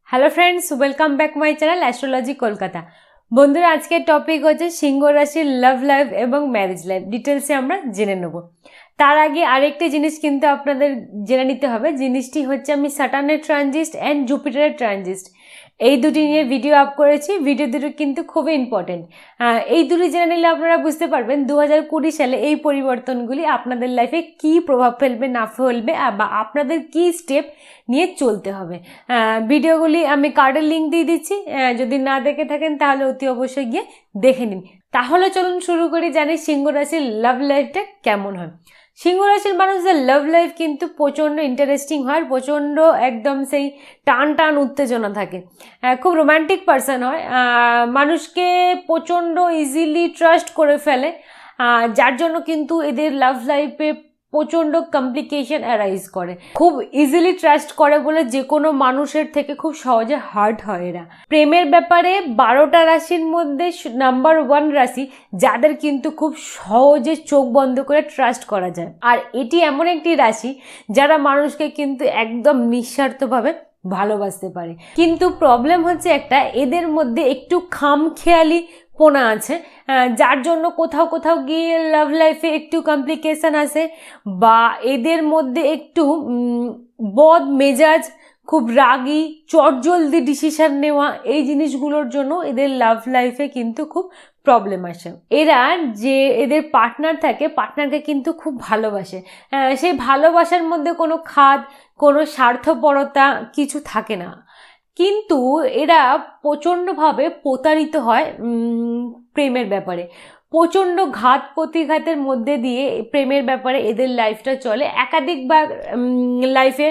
Hello friends, welcome back my channel astrology Kolkata. বন্ধুরা, আজকের topic হচ্ছে সিংহ রাশির লাভ লাইফ এবং ম্যারেজ লাইফ ডিটেলসে আমরা জেনে নেব। তার আগে আরেকটি জিনিস কিন্তু আপনাদের জেনে নিতে হবে। জিনিসটি হচ্ছে আমি স্যাটার্নের ট্রানজিট অ্যান্ড জুপিটারের ট্রানজিট এই দুটি নিয়ে ভিডিও আপ করেছি। ভিডিও দুটো কিন্তু খুবই ইম্পর্টেন্ট। এই দুটি জেনে নিলে আপনারা বুঝতে পারবেন 2020 সালে এই পরিবর্তনগুলি আপনাদের লাইফে কি প্রভাব ফেলবে না ফেলবে বা আপনাদের কি স্টেপ নিয়ে চলতে হবে। ভিডিওগুলি আমি কার্ডের লিঙ্ক দিয়ে দিচ্ছি, যদি না দেখে থাকেন তাহলে অতি অবশ্যই গিয়ে দেখে নিন। তাহলে চলুন শুরু করি, জানি সিংহ রাশির লাভ লাইফটা কেমন হয়। সিংহ রাশির মানুষদের লাভ লাইফ কিন্তু প্রচণ্ড ইন্টারেস্টিং হয়, প্রচণ্ড একদম সেই টান টান উত্তেজনা থাকে, খুব রোম্যান্টিক পারসন হয়, মানুষকে প্রচণ্ড ইজিলি ট্রাস্ট করে ফেলে, যার জন্য কিন্তু এদের লাভ লাইফে প্রচণ্ড কমপ্লিকেশন অ্যারাইজ করে। খুব ইজিলি ট্রাস্ট করে বলে যে কোনো মানুষের থেকে খুব সহজে হার্ট হয় এরা। প্রেমের ব্যাপারে 12টা রাশির মধ্যে নাম্বার 1 রাশি যাদের কিন্তু খুব সহজে চোখ বন্ধ করে ট্রাস্ট করা যায়। আর এটি এমন একটি রাশি যারা মানুষকে কিন্তু একদম নিঃস্বার্থভাবে ভালোবাসতে পারে। কিন্তু প্রবলেম হচ্ছে একটা, এদের মধ্যে একটু খামখেয়ালি পোনা আছে, যার জন্য কোথাও কোথাও গিয়ে লাভ লাইফে একটু কমপ্লিকেশন আসে, বা এদের মধ্যে একটু বদ মেজাজ, খুব রাগী, চটজলদি ডিসিশন নেওয়া, এই জিনিসগুলোর জন্য এদের লাভ লাইফে কিন্তু খুব প্রবলেম আসে। এরা যে এদের পার্টনার থাকে, পার্টনারকে কিন্তু খুব ভালোবাসে, সেই ভালোবাসার মধ্যে কোনো খাদ, কোনো স্বার্থপরতা কিছু থাকে না। কিন্তু এরা প্রচণ্ডভাবে প্রতারিত হয় প্রেমের ব্যাপারে। প্রচণ্ড ঘাত প্রতিঘাতের মধ্যে দিয়ে প্রেমের ব্যাপারে এদের লাইফটা চলে। একাধিকবার লাইফে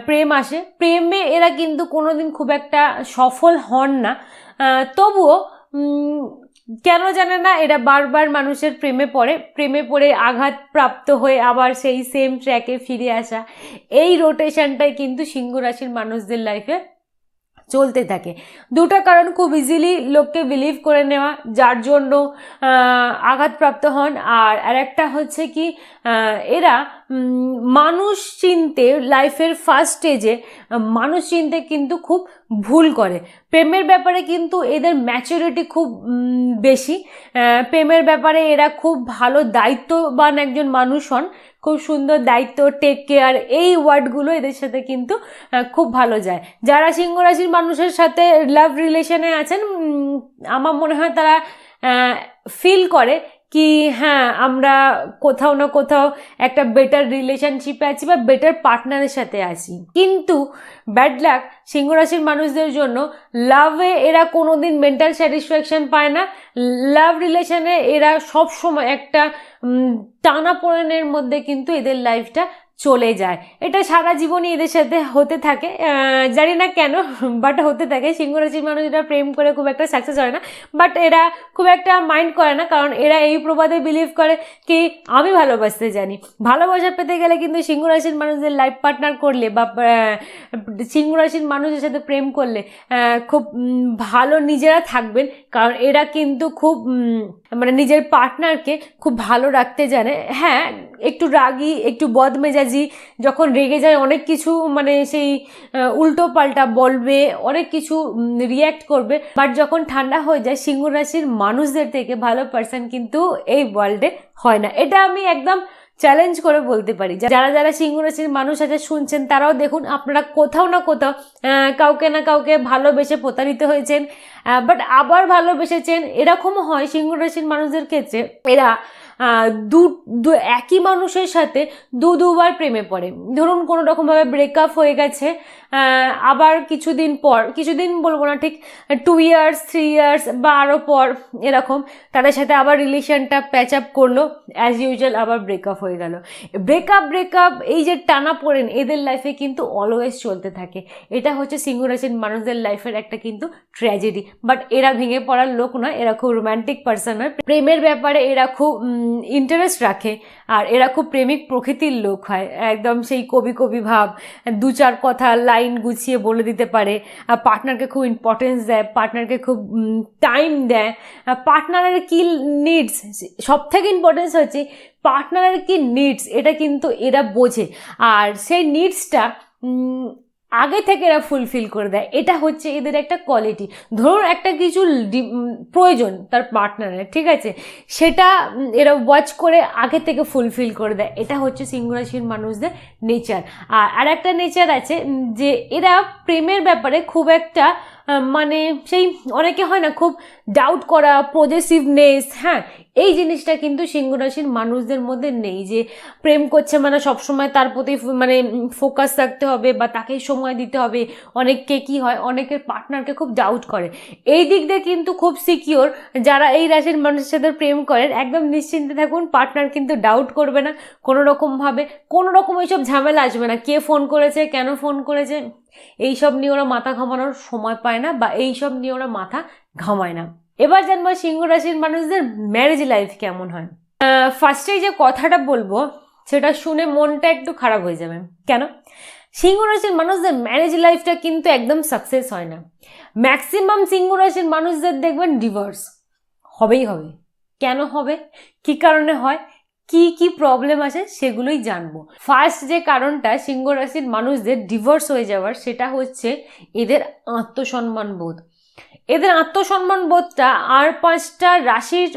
প্রেম আসে, প্রেমে এরা কিন্তু কোনোদিন খুব একটা সফল হন না। তবুও কেন জানে না এরা বারবার মানুষের প্রেমে পড়ে আঘাতপ্রাপ্ত হয়ে আবার সেই সেম ট্র্যাকে ফিরে আসা, এই রোটেশনটাই কিন্তু সিংহ রাশির মানুষদের লাইফে চলতে থাকে। দুটো কারণ খুব ইজিলি লোককে বিলিভ করে নেওয়া, যার জন্য আঘাতপ্রাপ্ত হন। আর আরেকটা হচ্ছে কি, এরা মানুষ চিনতে লাইফের ফার্স্ট স্টেজে মানুষ চিনতে কিন্তু খুব ভুল করে। প্রেমের ব্যাপারে কিন্তু এদের ম্যাচুরিটি খুব বেশি। প্রেমের ব্যাপারে এরা খুব ভালো দায়িত্ববান একজন মানুষ হন, খুব সুন্দর দায়িত্ব, টেক কেয়ার, এই ওয়ার্ডগুলো এদের সাথে কিন্তু খুব ভালো যায়। যারা সিংহ রাশির মানুষের সাথে লাভ রিলেশনে আছেন, আমার মনে হয় তারা ফিল করে কি হ্যাঁ, আমরা কোথাও না কোথাও একটা বেটার রিলেশনশিপে আছি বা বেটার পার্টনারের সাথে আছি। কিন্তু ব্যাড লাক, সিংহ রাশির মানুষদের জন্য লাভে এরা কোনোদিন মেন্টাল স্যাটিসফ্যাকশন পায় না। লাভ রিলেশনে এরা সবসময় একটা টানাপোড়েনের মধ্যে কিন্তু এদের লাইফটা চলে যায়। এটা সারা জীবনই এদের সাথে হতে থাকে, জানি না কেন, বাট হতে থাকে। সিংহ রাশির মানুষ এরা প্রেম করে খুব একটা সাকসেস হয় না, বাট এরা খুব একটা মাইন্ড করে না, কারণ এরা এই প্রবাদে বিলিভ করে কি আমি ভালোবাসতে জানি। ভালোবাসা পেতে গেলে কিন্তু সিংহ রাশির মানুষদের লাইফ পার্টনার করলে বা সিংহ রাশির মানুষের সাথে প্রেম করলে খুব ভালো নিজেরা থাকবেন, কারণ এরা কিন্তু খুব মানে নিজের পার্টনারকে খুব ভালো রাখতে জানে। হ্যাঁ, একটু রাগী, একটু বদমেজাজি, যখন রেগে যায় অনেক কিছু মানে সেই উল্টো পাল্টা বলবে, অনেক কিছু রিয়্যাক্ট করবে, বাট যখন ঠান্ডা হয়ে যায় সিংহ রাশির মানুষদের থেকে ভালো পার্সন কিন্তু এই ওয়ার্ল্ডে হয় না। এটা আমি একদম চ্যালেঞ্জ করে বলতে পারি। যারা যারা সিংহ রাশির মানুষ আছে শুনছেন, তারাও দেখুন আপনারা কোথাও না কোথাও কাউকে না কাউকে ভালোবেসে প্রতারিত হয়েছেন, বাট আবার ভালোবেসেছেন। এরকমও হয় সিংহ রাশির মানুষদের ক্ষেত্রে, এরা একই মানুষের সাথে দুবার প্রেমে পড়ে। ধরুন কোনো রকমভাবে ব্রেকআপ হয়ে গেছে, আবার কিছুদিন বলবো না, ঠিক 2 ইয়ার্স 3 ইয়ার্স বা আরও পর এরকম তাদের সাথে আবার রিলেশনটা প্যাচ আপ করলো, অ্যাজ ইউজুয়াল আবার ব্রেকআপ হয়ে গেল। ব্রেকআপ এই যে টানা পড়েন এদের লাইফে কিন্তু অলওয়েজ চলতে থাকে। এটা হচ্ছে সিংহ রাশির মানুষদের লাইফের একটা কিন্তু ট্র্যাজেডি। বাট এরা ভেঙে পড়ার লোক নয়, এরা খুব রোম্যান্টিক পার্সন হয়। প্রেমের ব্যাপারে এরা খুব ইন্টারেস্ট রাখে, আর এরা খুব প্রেমিক প্রকৃতির লোক হয়। একদম সেই কবি ভাব, 2-4 কথা লাইন গুছিয়ে বলে দিতে পারে, পার্টনারকে খুব ইম্পর্টেন্স দেয়, পার্টনারকে খুব টাইম দেয়। পার্টনারের কি নিডস, সব থেকে ইম্পর্টেন্স হচ্ছে পার্টনারের কি নিডস, এটা কিন্তু এরা বোঝে। আর সেই নিডসটা আগে থেকে এরা ফুলফিল করে দেয়, এটা হচ্ছে এদের একটা কোয়ালিটি। ধরুন একটা কিছু প্রয়োজন তার পার্টনারের, ঠিক আছে, সেটা এরা ওয়াচ করে আগে থেকে ফুলফিল করে দেয়, এটা হচ্ছে সিংহ রাশির মানুষদের নেচার। আর একটা নেচার আছে যে এরা প্রেমের ব্যাপারে খুব একটা মানে সেই অনেকে হয় না খুব ডাউট করা, পজেসিভনেস, হ্যাঁ, এই জিনিসটা কিন্তু সিংহ রাশির মানুষদের মধ্যে নেই, যে প্রেম করছে মানে সবসময় তার প্রতি মানে ফোকাস রাখতে হবে বা তাকেই সময় দিতে হবে। অনেককে কি হয়, অনেকের পার্টনারকে খুব ডাউট করে, এই দিক দিয়ে কিন্তু খুব সিকিওর যারা এই রাশির মানুষের সাথে প্রেম করেন, একদম নিশ্চিন্তে থাকুন, পার্টনার কিন্তু ডাউট করবে না কোনো রকমভাবে, কোনো রকম এইসব ঝামেলা আসবে না, কে ফোন করেছে, কেন ফোন করেছে, এইসব নিয়ে ওরা মাথা ঘামানোর সময় পায় না বা এইসব নিয়ে ওরা মাথা ঘামায় না। এবার জানবো সিংহ রাশির মানুষদের ম্যারেজ লাইফ কেমন হয়। ফার্স্টেই যে কথাটা বলবো সেটা শুনে মনটা একটু খারাপ হয়ে যাবে। কেন? সিংহ রাশির মানুষদের ম্যারেজ লাইফটা কিন্তু একদম সাকসেস হয় না। ম্যাক্সিমাম সিংহ রাশির মানুষদের দেখবেন ডিভোর্স হবেই হবে। কেন হবে, কি কারণে হয়, কি কি প্রবলেম আছে সেগুলোই জানবো। ফার্স্ট যে কারণটা সিংহ রাশির মানুষদের ডিভোর্স হয়ে যাওয়ার, সেটা হচ্ছে এদের আত্মসম্মান বোধ। এদের আত্মসম্মান বোধটা আর 5টা রাশির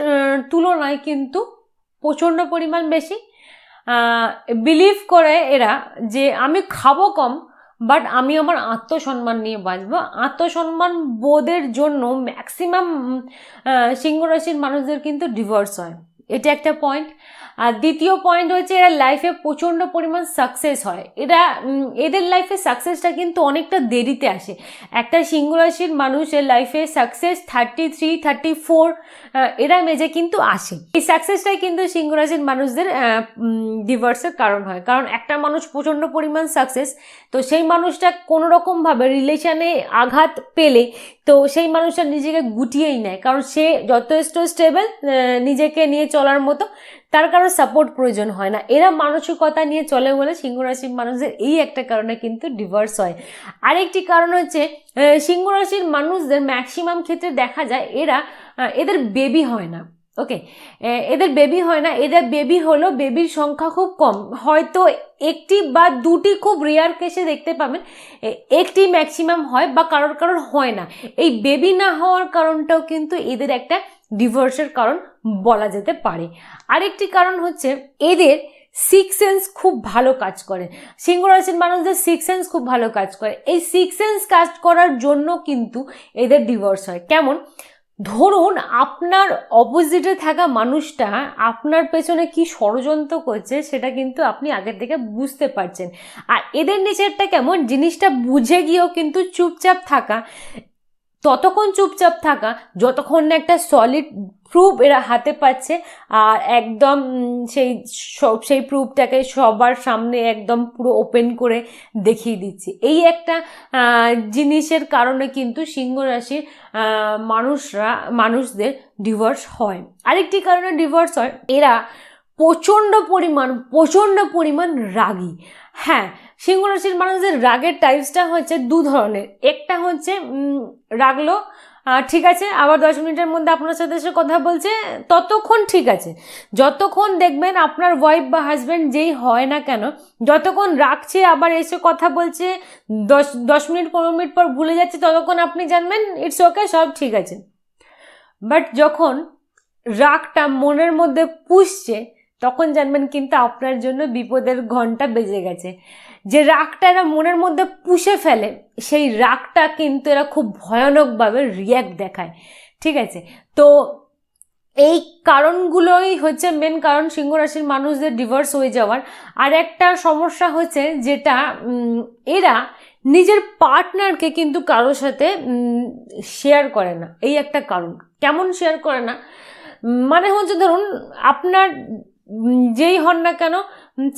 তুলনায় কিন্তু প্রচণ্ড পরিমাণ বেশি। বিলিভ করে এরা যে আমি খাবো কম, বাট আমি আমার আত্মসম্মান নিয়ে বাঁচবো। আত্মসম্মান বোধের জন্য ম্যাক্সিমাম সিংহ রাশির মানুষদের কিন্তু ডিভোর্স হয়, এটা একটা পয়েন্ট। আর দ্বিতীয় পয়েন্ট হচ্ছে এরা লাইফে প্রচণ্ড পরিমাণ সাকসেস হয়। এদের লাইফে সাকসেসটা কিন্তু অনেকটা দেরিতে আসে। একটা সিংহ রাশির মানুষের লাইফে সাকসেস 33, 34 এরা মেজে কিন্তু আসে। এই সাকসেসটাই কিন্তু সিংহ রাশির মানুষদের ডিভোর্সের কারণ হয়। কারণ একটা মানুষ প্রচণ্ড পরিমাণ সাকসেস, তো সেই মানুষটা কোনো রকমভাবে রিলেশনে আঘাত পেলে তো সেই মানুষটা নিজেকে গুটিয়েই নেয়, কারণ সে যথেষ্ট স্টেবল নিজেকে নিয়ে চলার মতো, তার কারো সাপোর্ট প্রয়োজন হয় না। এরা মানসিকতা নিয়ে চলে বলে সিংহ রাশির মানুষদের এই একটা কারণে কিন্তু ডিভোর্স হয়। আরেকটি কারণ হচ্ছে সিংহ রাশির মানুষদের ম্যাক্সিমাম ক্ষেত্রে দেখা যায় এদের বেবি হয় না। ওকে, এদের বেবি হয় না, এদের বেবি হলো বেবির সংখ্যা খুব কম, হয়তো একটি বা দুটি, খুব রেয়ার কেসে দেখতে পাবেন একটি ম্যাক্সিমাম হয় বা কারোর হয় না। এই বেবি না হওয়ার কারণটাও কিন্তু এদের একটা ডিভোর্সের কারণ বলা যেতে পারে। আরেকটি কারণ হচ্ছে এদের সিক্স সেন্স খুব ভালো কাজ করে। সিংহ রাশির মানুষদের সিক্স সেন্স খুব ভালো কাজ করে। এই সিক্স সেন্স কাজ করার জন্য কিন্তু এদের ডিভোর্স হয়। কেমন? ধরুন আপনার অপোজিটে থাকা মানুষটা আপনার পেছনে কি ষড়যন্ত্র করছে সেটা কিন্তু আপনি আগের থেকে বুঝতে পারছেন। আর এদের নেচারটা কেমন, জিনিসটা বুঝে গিয়েও কিন্তু চুপচাপ থাকা, ততক্ষণ চুপচাপ থাকা যতক্ষণ না একটা সলিড প্রুফ এরা হাতে পাচ্ছে, আর একদম সেই প্রুফটাকে সবার সামনে একদম পুরো ওপেন করে দেখিয়ে দিচ্ছে। এই একটা জিনিসের কারণে কিন্তু সিংহ রাশির মানুষদের ডিভোর্স হয়। আরেকটি কারণে ডিভোর্স হয়, এরা প্রচণ্ড পরিমাণ রাগী। হ্যাঁ, সিংহ রাশির মানুষদের রাগের টাইপসটা হচ্ছে দু ধরনের। একটা হচ্ছে রাগলো, ঠিক আছে, আবার 10 মিনিটের মধ্যে আপনার সাথে এসে কথা বলছে, ততক্ষণ ঠিক আছে। যতক্ষণ দেখবেন আপনার ওয়াইফ বা হাজব্যান্ড যেই হয় না কেন, যতক্ষণ রাখছে আবার এসে কথা বলছে, 10 মিনিট 15 মিনিট পর ভুলে যাচ্ছে, ততক্ষণ আপনি জানবেন ইটস ওকে, সব ঠিক আছে। বাট যখন রাগটা মনের মধ্যে পুষছে, তখন জানবেন কিন্তু আপনার জন্য বিপদের ঘন্টা বেজে গেছে। যে রাগটা এরা মনের মধ্যে পুষে ফেলে, সেই রাগটা কিন্তু এরা খুব ভয়ানকভাবে রিয়্যাক্ট দেখায়, ঠিক আছে। তো এই কারণগুলোই হচ্ছে মেন কারণ সিংহ রাশির মানুষদের ডিভোর্স হয়ে যাওয়ার। আর একটা সমস্যা হচ্ছে যেটা এরা নিজের পার্টনারকে কিন্তু কারোর সাথে শেয়ার করে না, এই একটা কারণ। কেমন শেয়ার করে না, মানে হচ্ছে ধরুন আপনার যেই হন না কেন,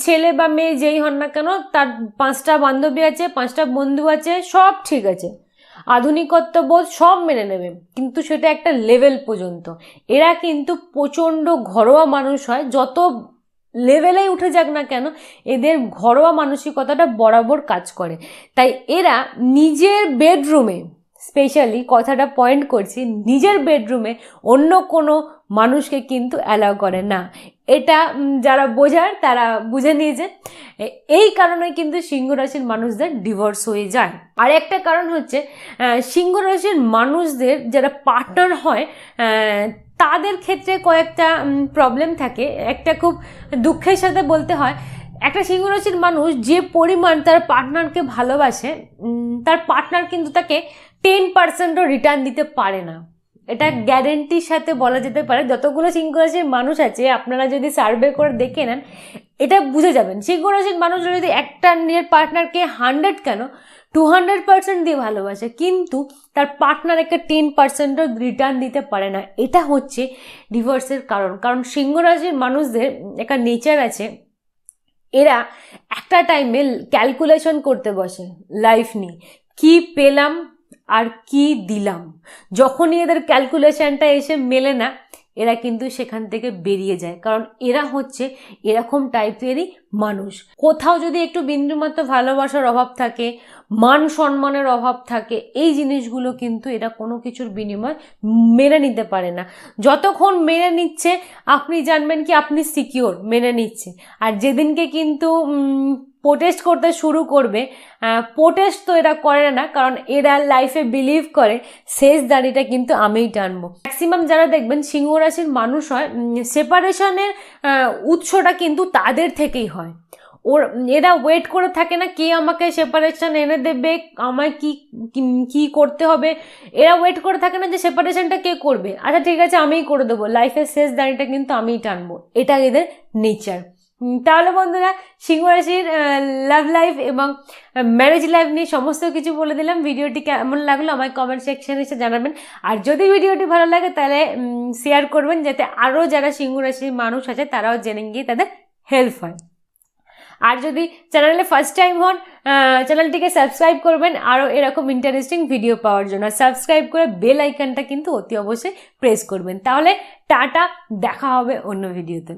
ছেলে বা মেয়ে যেই হন না কেন, তার 5টা বান্ধবী আছে, 5টা বন্ধু আছে, সব ঠিক আছে, আধুনিকত্ব বোধ সব মেনে নেবে, কিন্তু সেটা একটা লেভেল পর্যন্ত। এরা কিন্তু প্রচণ্ড ঘরোয়া মানুষ হয়, যত লেভেলেই উঠে যাক না কেন এদের ঘরোয়া মানসিকতাটা বরাবর কাজ করে। তাই এরা নিজের বেডরুমে, স্পেশালি কথাটা পয়েন্ট করছি, নিজের বেডরুমে অন্য কোনো মানুষকে কিন্তু অ্যালাউ করে না। এটা যারা বোঝার তারা বুঝে নিয়েছে। এই কারণে কিন্তু সিংহ রাশির মানুষদের ডিভোর্স হয়ে যায়। আর একটা কারণ হচ্ছে সিংহ রাশির মানুষদের যারা পার্টনার হয় তাদের ক্ষেত্রে কয়েকটা প্রবলেম থাকে। একটা খুব দুঃখের সাথে বলতে হয়, একটা সিংহ রাশির মানুষ যে পরিমাণ তার পার্টনারকে ভালোবাসে, তার পার্টনার কিন্তু তাকে 10%ও রিটার্ন দিতে পারে না। এটা গ্যারেন্টির সাথে বলা যেতে পারে। যতগুলো সিংহ রাশির মানুষ আছে আপনারা যদি সার্ভে করে দেখে নেন এটা বুঝে যাবেন। সিংহ রাশির মানুষরা যদি একটা নিজের পার্টনারকে 100 কেন 200% দিয়ে ভালোবাসে, কিন্তু তার পার্টনার একটা 10%ও রিটার্ন দিতে পারে না, এটা হচ্ছে ডিভোর্সের কারণ। কারণ সিংহ রাশির মানুষদের একটা নেচার আছে, এরা একটা টাইমে ক্যালকুলেশন করতে বসে লাইফ নিয়ে, কি পেলাম আর কি দিলাম। যখনই এদের ক্যালকুলেশনটা এসে মেলে না এরা কিন্তু সেখান থেকে বেরিয়ে যায়। কারণ এরা হচ্ছে এরকম টাইপেরই মানুষ। কোথাও যদি একটু বিন্দুমাত্র ভালোবাসার অভাব থাকে, মান সম্মানের অভাব থাকে, এই জিনিসগুলো কিন্তু এরা কোনো কিছুর বিনিময় মেনে নিতে পারে না। যতক্ষণ মেনে নিচ্ছে আপনি জানবেন কি আপনি সিকিওর, মেনে নিচ্ছে। আর যেদিনকে কিন্তু প্রোটেস্ট করতে শুরু করবে, প্রোটেস্ট তো এরা করে না, কারণ এরা লাইফে বিলিভ করে শেষ দাড়িটা কিন্তু আমিই টানবো। ম্যাক্সিমাম যারা দেখবেন সিংহ রাশির মানুষ হয়, সেপারেশনের উৎসটা কিন্তু তাদের থেকেই হয়। এরা ওয়েট করে থাকে না কে আমাকে সেপারেশন এনে দেবে, আমায় কি করতে হবে। এরা ওয়েট করে থাকে না যে সেপারেশনটা কে করবে, আচ্ছা ঠিক আছে আমিই করে দেবো, লাইফের শেষ দাড়িটা কিন্তু আমিই টানবো। এটা এদের নেচার। তাহলে বন্ধুরা সিংহ রাশির লাভ লাইফ এবং ম্যারেজ লাইফ নিয়ে সমস্ত কিছু বলে দিলাম। ভিডিওটি কেমন লাগলো আমায় কমেন্ট সেকশনে এসে জানাবেন। আর যদি ভিডিওটি ভালো লাগে তাহলে শেয়ার করবেন, যাতে আরও যারা সিংহ রাশির মানুষ আছে তারাও জেনে গিয়ে তাদের হেল্প হয়। আর যদি চ্যানেলে ফার্স্ট টাইম হন চ্যানেলটিকে সাবস্ক্রাইব করবেন আরও এরকম ইন্টারেস্টিং ভিডিও পাওয়ার জন্য। সাবস্ক্রাইব করে বেল আইকনটা কিন্তু অতি অবশ্যই প্রেস করবেন। তাহলে টাটা, দেখা হবে অন্য ভিডিওতে।